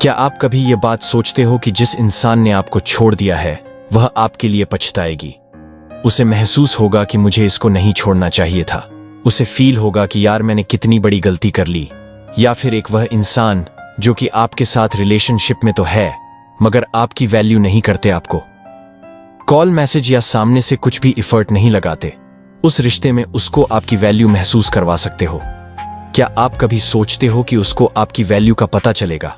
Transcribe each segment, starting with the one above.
क्या आप कभी ये बात सोचते हो कि जिस इंसान ने आपको छोड़ दिया है वह आपके लिए पछताएगी? उसे महसूस होगा कि मुझे इसको नहीं छोड़ना चाहिए था। उसे फील होगा कि यार मैंने कितनी बड़ी गलती कर ली। या फिर एक वह इंसान जो कि आपके साथ रिलेशनशिप में तो है मगर आपकी वैल्यू नहीं करते, आपको कॉल मैसेज या सामने से कुछ भी एफर्ट नहीं लगाते। उस रिश्ते में उसको आपकी वैल्यू महसूस करवा सकते हो। क्या आप कभी सोचते हो कि उसको आपकी वैल्यू का पता चलेगा,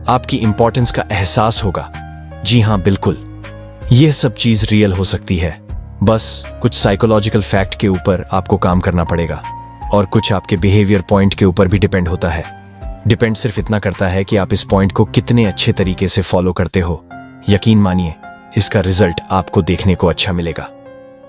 आपकी इंपॉर्टेंस का एहसास होगा? जी हां, बिल्कुल, यह सब चीज रियल हो सकती है। बस कुछ साइकोलॉजिकल फैक्ट के ऊपर आपको काम करना पड़ेगा और कुछ आपके बिहेवियर पॉइंट के ऊपर भी डिपेंड होता है। डिपेंड सिर्फ इतना करता है कि आप इस पॉइंट को कितने अच्छे तरीके से फॉलो करते हो। यकीन मानिए, इसका रिजल्ट आपको देखने को अच्छा मिलेगा।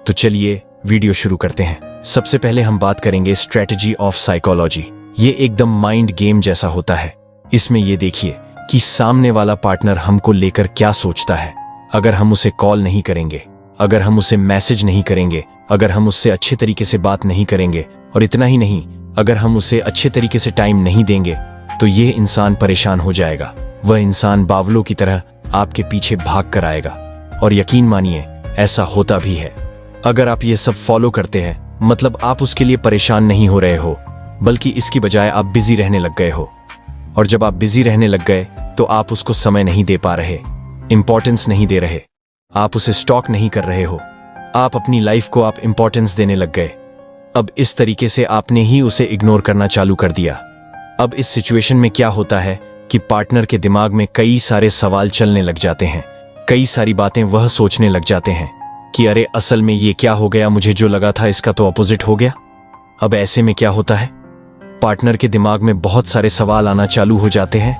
तो चलिए वीडियो शुरू करते हैं। सबसे पहले हम बात करेंगे स्ट्रेटजी ऑफ साइकोलॉजी। ये एकदम माइंड गेम जैसा होता है। इसमें ये देखिए कि सामने वाला पार्टनर हमको लेकर क्या सोचता है। अगर हम उसे कॉल नहीं करेंगे, अगर हम उसे मैसेज नहीं करेंगे, अगर हम उससे अच्छे तरीके से बात नहीं करेंगे, और इतना ही नहीं, अगर हम उसे अच्छे तरीके से टाइम नहीं देंगे, तो यह इंसान परेशान हो जाएगा। वह इंसान बावलों की तरह आपके पीछे भाग कर आएगा। और यकीन मानिए, ऐसा होता भी है। अगर आप ये सब फॉलो करते हैं, मतलब आप उसके लिए परेशान नहीं हो रहे हो, बल्कि इसकी बजाय आप बिजी रहने लग गए हो। और जब आप बिजी रहने लग गए तो आप उसको समय नहीं दे पा रहे, इंपॉर्टेंस नहीं दे रहे, आप उसे स्टॉक नहीं कर रहे हो, आप अपनी लाइफ को आप इंपॉर्टेंस देने लग गए। अब इस तरीके से आपने ही उसे इग्नोर करना चालू कर दिया। अब इस सिचुएशन में क्या होता है कि पार्टनर के दिमाग में कई सारे सवाल चलने लग जाते हैं, कई सारी बातें वह सोचने लग जाते हैं कि अरे असल में ये क्या हो गया, मुझे जो लगा था इसका तो अपोजिट हो गया। अब ऐसे में क्या होता है, पार्टनर के दिमाग में बहुत सारे सवाल आना चालू हो जाते हैं।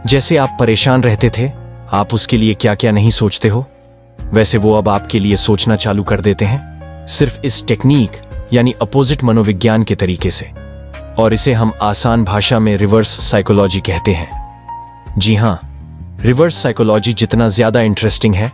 जैसे आप परेशान रहते थे, आप उसके लिए क्या क्या नहीं सोचते हो, वैसे वो अब आपके लिए सोचना चालू कर देते हैं, सिर्फ इस टेक्निक यानी अपोजिट मनोविज्ञान के तरीके से। और इसे हम आसान भाषा में रिवर्स साइकोलॉजी कहते हैं। जी हां, रिवर्स साइकोलॉजी जितना ज्यादा इंटरेस्टिंग है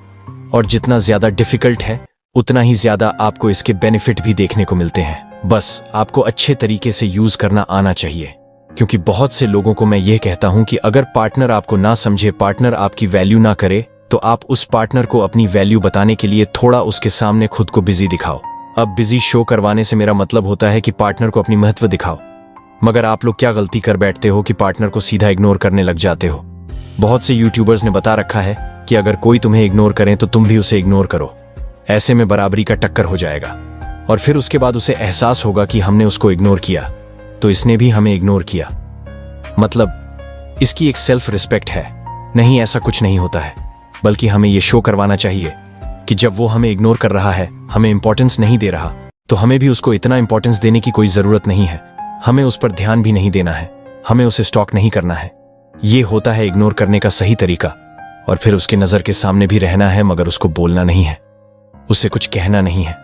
और जितना ज्यादा डिफिकल्ट है, उतना ही ज्यादा आपको इसके बेनिफिट भी देखने को मिलते हैं। बस आपको अच्छे तरीके से यूज करना आना चाहिए। क्योंकि बहुत से लोगों को मैं यह कहता हूं कि अगर पार्टनर आपको ना समझे, पार्टनर आपकी वैल्यू ना करे, तो आप उस पार्टनर को अपनी वैल्यू बताने के लिए थोड़ा उसके सामने खुद को बिजी दिखाओ। अब बिजी शो करवाने से मेरा मतलब होता है कि पार्टनर को अपनी महत्व दिखाओ। मगर आप लोग क्या गलती कर बैठते हो कि पार्टनर को सीधा इग्नोर करने लग जाते हो। बहुत से यूट्यूबर्स ने बता रखा है कि अगर कोई तुम्हें इग्नोर करे तो तुम भी उसे इग्नोर करो। ऐसे में बराबरी का टक्कर हो जाएगा और फिर उसके बाद उसे एहसास होगा कि हमने उसको इग्नोर किया तो इसने भी हमें इग्नोर किया। मतलब इसकी एक सेल्फ रिस्पेक्ट है। नहीं, ऐसा कुछ नहीं होता है, बल्कि हमें यह शो करवाना चाहिए कि जब वो हमें इग्नोर कर रहा है, हमें इंपॉर्टेंस नहीं दे रहा, तो हमें भी उसको इतना इंपॉर्टेंस देने की कोई जरूरत नहीं है। हमें उस पर ध्यान भी नहीं देना है, हमें उसे स्टॉक नहीं करना है। ये होता है इग्नोर करने का सही तरीका। और फिर उसके नजर के सामने भी रहना है, मगर उसको बोलना नहीं है, उसे कुछ कहना नहीं है।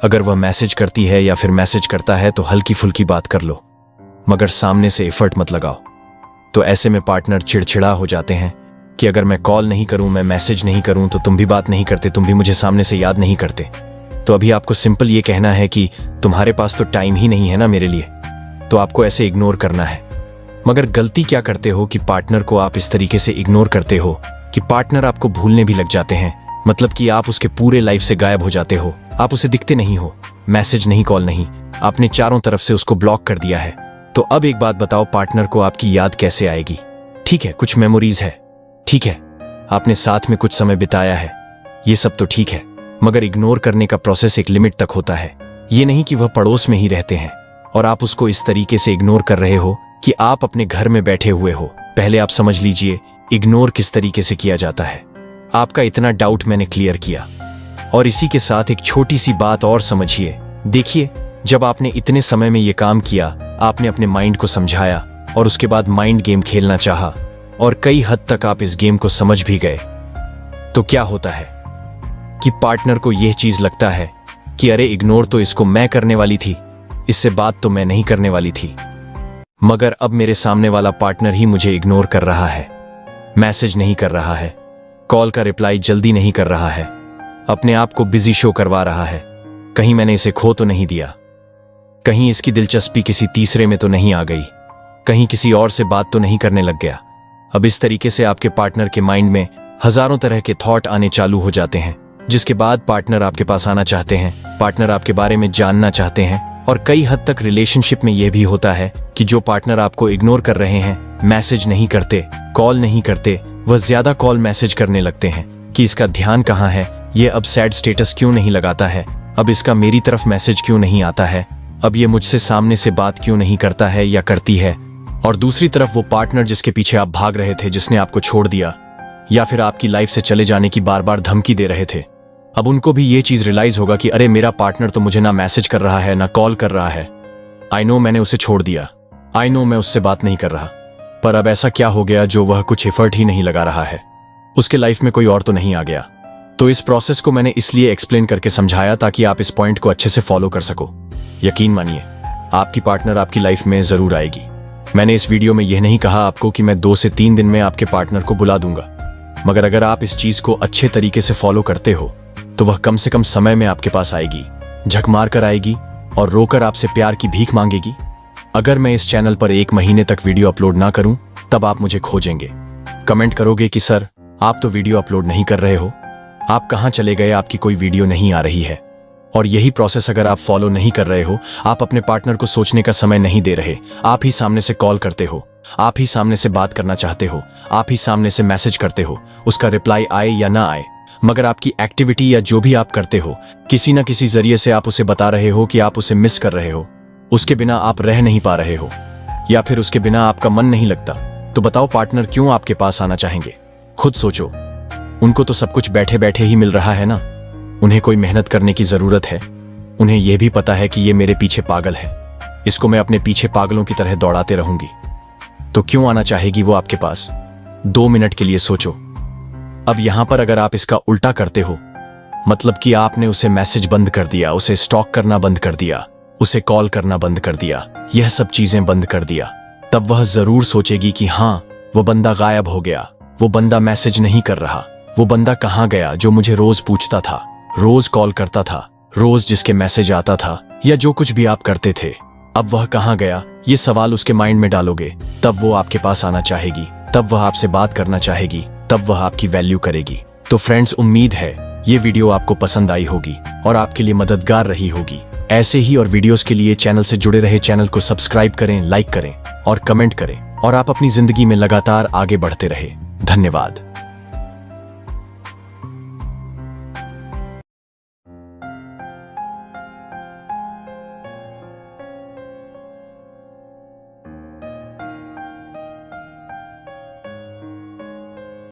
अगर वह मैसेज करती है या फिर मैसेज करता है तो हल्की फुल्की बात कर लो, मगर सामने से एफर्ट मत लगाओ। तो ऐसे में पार्टनर चिड़चिड़ा हो जाते हैं कि अगर मैं कॉल नहीं करूं, मैं मैसेज नहीं करूं, तो तुम भी बात नहीं करते, तुम भी मुझे सामने से याद नहीं करते। तो अभी आपको सिंपल ये कहना है कि तुम्हारे पास तो टाइम ही नहीं है ना मेरे लिए, तो आपको ऐसे इग्नोर करना है। मगर गलती क्या करते हो कि पार्टनर को आप इस तरीके से इग्नोर करते हो कि पार्टनर आपको भूलने भी लग जाते हैं। मतलब कि आप उसके पूरे लाइफ से गायब हो जाते हो, आप उसे दिखते नहीं हो, मैसेज नहीं, कॉल नहीं, आपने चारों तरफ से उसको ब्लॉक कर दिया है। तो अब एक बात बताओ, पार्टनर को आपकी याद कैसे आएगी? ठीक है, कुछ मेमोरीज है, ठीक है, आपने साथ में कुछ समय बिताया है, ये सब तो ठीक है, मगर इग्नोर करने का प्रोसेस एक लिमिट तक होता है। ये नहीं कि वह पड़ोस में ही रहते हैं और आप उसको इस तरीके से इग्नोर कर रहे हो कि आप अपने घर में बैठे हुए हो। पहले आप समझ लीजिए इग्नोर किस तरीके से किया जाता है। आपका इतना डाउट मैंने क्लियर किया। और इसी के साथ एक छोटी सी बात और समझिए। देखिए, जब आपने इतने समय में ये काम किया, आपने अपने माइंड को समझाया और उसके बाद माइंड गेम खेलना चाहा और कई हद तक आप इस गेम को समझ भी गए, तो क्या होता है कि पार्टनर को यह चीज लगता है कि अरे इग्नोर तो इसको मैं करने वाली थी, इससे बात तो मैं नहीं करने वाली थी, मगर अब मेरे सामने वाला पार्टनर ही मुझे इग्नोर कर रहा है, मैसेज नहीं कर रहा है, कॉल का रिप्लाई जल्दी नहीं कर रहा है, अपने आप को बिजी शो करवा रहा है। कहीं मैंने इसे खो तो नहीं दिया, कहीं इसकी दिलचस्पी किसी तीसरे में तो नहीं आ गई, कहीं किसी और से बात तो नहीं करने लग गया। अब इस तरीके से आपके पार्टनर के माइंड में हजारों तरह के थॉट आने चालू हो जाते हैं, जिसके बाद पार्टनर आपके पास आना चाहते हैं, पार्टनर आपके बारे में जानना चाहते हैं। और कई हद तक रिलेशनशिप में यह भी होता है कि जो पार्टनर आपको इग्नोर कर रहे हैं, मैसेज नहीं करते, कॉल नहीं करते, वह ज्यादा कॉल मैसेज करने लगते हैं कि इसका ध्यान कहाँ है, ये अब सैड स्टेटस क्यों नहीं लगाता है, अब इसका मेरी तरफ मैसेज क्यों नहीं आता है, अब ये मुझसे सामने से बात क्यों नहीं करता है या करती है। और दूसरी तरफ वो पार्टनर जिसके पीछे आप भाग रहे थे, जिसने आपको छोड़ दिया या फिर आपकी लाइफ से चले जाने की बार बार धमकी दे रहे थे, अब उनको भी ये चीज रियलाइज होगा कि अरे मेरा पार्टनर तो मुझे ना मैसेज कर रहा है ना कॉल कर रहा है। आई नो मैंने उसे छोड़ दिया, आई नो मैं उससे बात नहीं कर रहा, पर अब ऐसा क्या हो गया जो वह कुछ एफर्ट ही नहीं लगा रहा है, उसके लाइफ में कोई और तो नहीं आ गया। तो इस प्रोसेस को मैंने इसलिए एक्सप्लेन करके समझाया ताकि आप इस पॉइंट को अच्छे से फॉलो कर सको। यकीन मानिए आपकी पार्टनर आपकी लाइफ में जरूर आएगी। मैंने इस वीडियो में यह नहीं कहा आपको कि मैं 2 से 3 दिन में आपके पार्टनर को बुला दूंगा, मगर अगर आप इस चीज को अच्छे तरीके से फॉलो करते हो तो वह कम से कम समय में आपके पास आएगी, झक मार कर आएगी और रोकर आपसे प्यार की भीख मांगेगी। अगर मैं इस चैनल पर 1 महीने तक वीडियो अपलोड ना करूं तब आप मुझे खोजेंगे, कमेंट करोगे कि सर आप तो वीडियो अपलोड नहीं कर रहे हो, आप कहां चले गए, आपकी कोई वीडियो नहीं आ रही है। और यही प्रोसेस अगर आप फॉलो नहीं कर रहे हो, आप अपने पार्टनर को सोचने का समय नहीं दे रहे, आप ही सामने से कॉल करते हो, आप ही सामने से बात करना चाहते हो, आप ही सामने से मैसेज करते हो, उसका रिप्लाई आए या ना आए, मगर आपकी एक्टिविटी या जो भी आप करते हो किसी ना किसी जरिए से आप उसे बता रहे हो कि आप उसे मिस कर रहे हो, उसके बिना आप रह नहीं पा रहे हो या फिर उसके बिना आपका मन नहीं लगता, तो बताओ पार्टनर क्यों आपके पास आना चाहेंगे? खुद सोचो। उनको तो सब कुछ बैठे बैठे ही मिल रहा है ना, उन्हें कोई मेहनत करने की जरूरत है। उन्हें यह भी पता है कि ये मेरे पीछे पागल है, इसको मैं अपने पीछे पागलों की तरह दौड़ाते रहूंगी, तो क्यों आना चाहेगी वो आपके पास? 2 मिनट के लिए सोचो। अब यहां पर अगर आप इसका उल्टा करते हो, मतलब कि आपने उसे मैसेज बंद कर दिया, उसे स्टॉक करना बंद कर दिया, उसे कॉल करना बंद कर दिया, यह सब चीजें बंद कर दिया, तब वह जरूर सोचेगी कि हां वो बंदा गायब हो गया, वो बंदा मैसेज नहीं कर रहा, वो बंदा कहां गया जो मुझे रोज पूछता था, रोज कॉल करता था, रोज जिसके मैसेज आता था या जो कुछ भी आप करते थे, अब वह कहां गया? ये सवाल उसके माइंड में डालोगे तब वो आपके पास आना चाहेगी, तब वह आपसे बात करना चाहेगी, तब वह आपकी वैल्यू करेगी। तो फ्रेंड्स, उम्मीद है ये वीडियो आपको पसंद आई होगी और आपके लिए मददगार रही होगी। ऐसे ही और वीडियोस के लिए चैनल से जुड़े रहे, चैनल को सब्सक्राइब करें, लाइक करें और कमेंट करें और आप अपनी जिंदगी में लगातार आगे बढ़ते रहे। धन्यवाद।